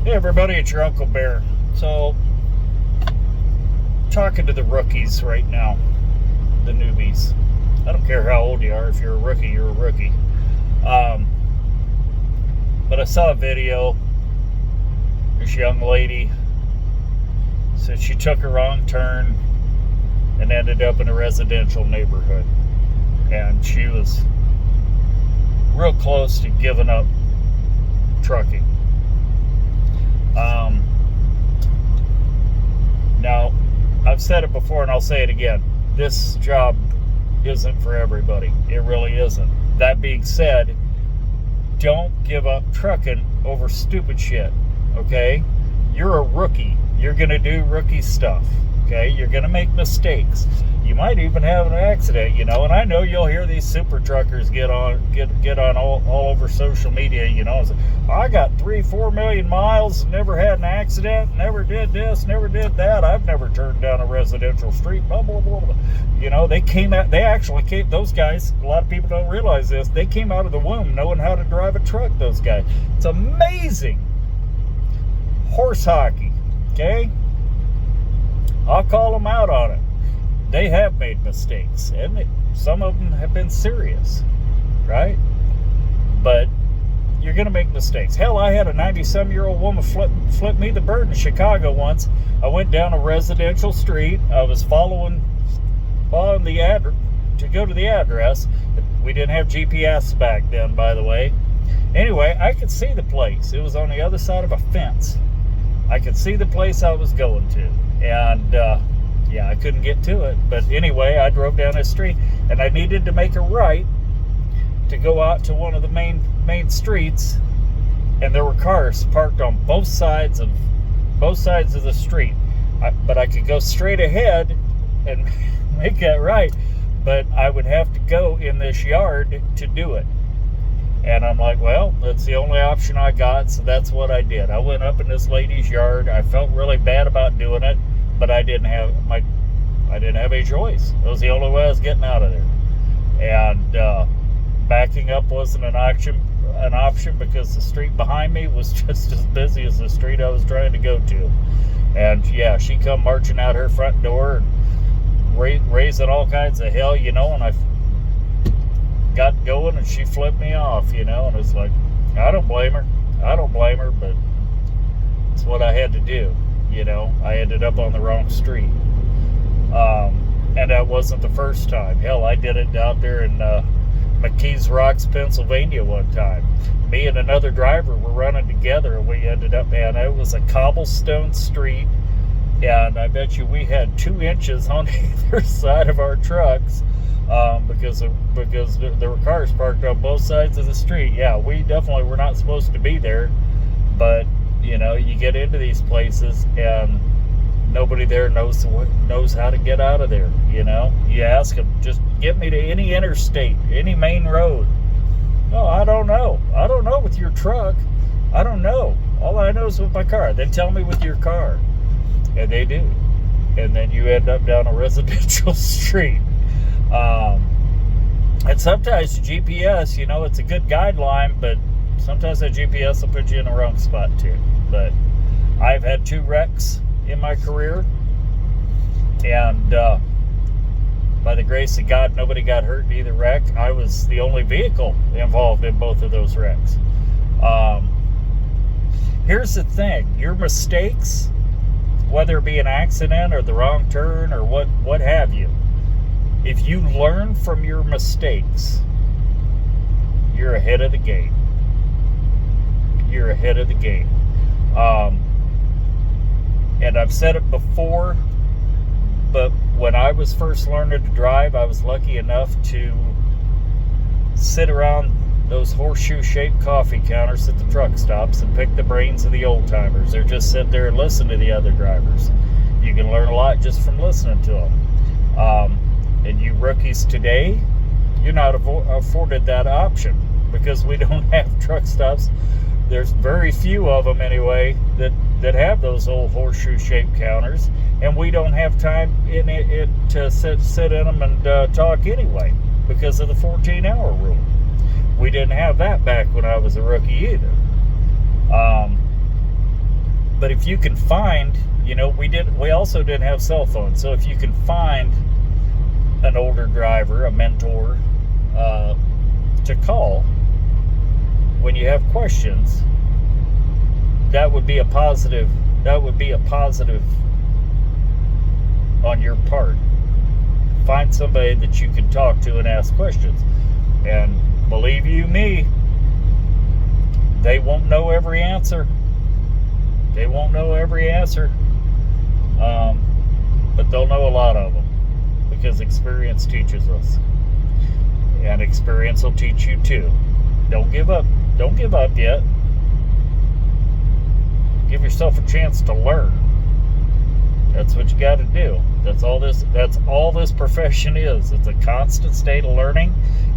Hey everybody, it's your Uncle Bear. So, talking to the rookies right now, the newbies. I don't care how old you are. If you're a rookie, you're a rookie. Um, but I saw a video. This young lady said she took a wrong turn and ended up in a residential neighborhood. And she was real close to giving up trucking. Now, I've said it before and I'll say it again. This job isn't for everybody. It really isn't. That being said, don't give up trucking over stupid shit, okay? You're a rookie. You're going to do rookie stuff, okay? You're going to make mistakes. You might even have an accident, and I know you'll hear these super truckers get on all over social media, I got 3-4 million miles, never had an accident, never did this, never did that, I've never turned down a residential street, blah, blah, blah, blah. Those guys, a lot of people don't realize this, they came out of the womb knowing how to drive a truck, those guys. It's amazing. Horse hockey, okay? I'll call them out on it. They have made mistakes, and some of them have been serious, right? But you're going to make mistakes. Hell, I had a 90-some-year-old woman flip me the bird in Chicago once. I went down a residential street. I was following the address to go to the address. We didn't have GPS back then, by the way. Anyway, I could see the place. It was on the other side of a fence. I could see the place I was going to, and I couldn't get to it. But anyway, I drove down this street, and I needed to make a right to go out to one of the main streets, and there were cars parked on both sides of the street. But I could go straight ahead and make that right, but I would have to go in this yard to do it. And I'm like, well, that's the only option I got, so that's what I did. I went up in this lady's yard. I felt really bad about doing it, but I didn't have a choice. It was the only way I was getting out of there. And backing up wasn't an option because the street behind me was just as busy as the street I was trying to go to. And yeah, she come marching out her front door and raising all kinds of hell, and I got going and she flipped me off, and it's like, I don't blame her, but it's what I had to do. I ended up on the wrong street. And that wasn't the first time. Hell, I did it out there in McKees Rocks, Pennsylvania one time. Me and another driver were running together, and we ended up, it was a cobblestone street, and I bet you we had 2 inches on either side of our trucks, because there were cars parked on both sides of the street. Yeah, we definitely were not supposed to be there, but you get into these places and nobody there knows how to get out of there. You ask them, just get me to any interstate, any main road. Oh, I don't know with your truck. I don't know. All I know is with my car. Then tell me with your car. And they do. And then you end up down a residential street. And sometimes GPS, it's a good guideline, but sometimes that GPS will put you in the wrong spot too. But I've had 2 wrecks in my career, and by the grace of God, nobody got hurt in either wreck. I was the only vehicle involved in both of those wrecks. Here's the thing: your mistakes, whether it be an accident or the wrong turn or what have you, if you learn from your mistakes, you're ahead of the game. You're ahead of the game. And I've said it before, but when I was first learning to drive, I was lucky enough to sit around those horseshoe-shaped coffee counters at the truck stops and pick the brains of the old-timers. They're just sit there and listen to the other drivers. You can learn a lot just from listening to them. And you rookies today, you're not afforded that option because we don't have truck stops. There's very few of them anyway that have those old horseshoe-shaped counters, and we don't have time in it to sit in them and talk anyway because of the 14-hour rule. We didn't have that back when I was a rookie either. But if you can find, we also didn't have cell phones. So if you can find an older driver, a mentor, to call when you have questions, that would be a positive. That would be a positive on your part. Find somebody that you can talk to and ask questions. And believe you me, they won't know every answer. They won't know every answer. But they'll know a lot of them, because experience teaches us. And experience will teach you too. Don't give up. Don't give up yet. Give yourself a chance to learn. That's what you got to do. That's all this profession is. It's a constant state of learning.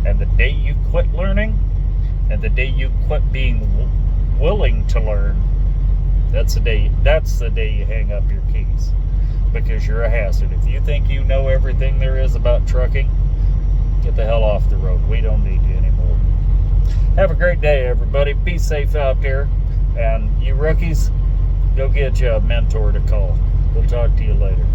And the day you quit learning, and the day you quit being willing to learn, that's the day you hang up your keys, because you're a hazard. If you think you know everything there is about trucking, get the hell off the road. We don't need you anymore. Have a great day, everybody. Be safe out there. And you rookies, go get you a mentor to call. We'll talk to you later.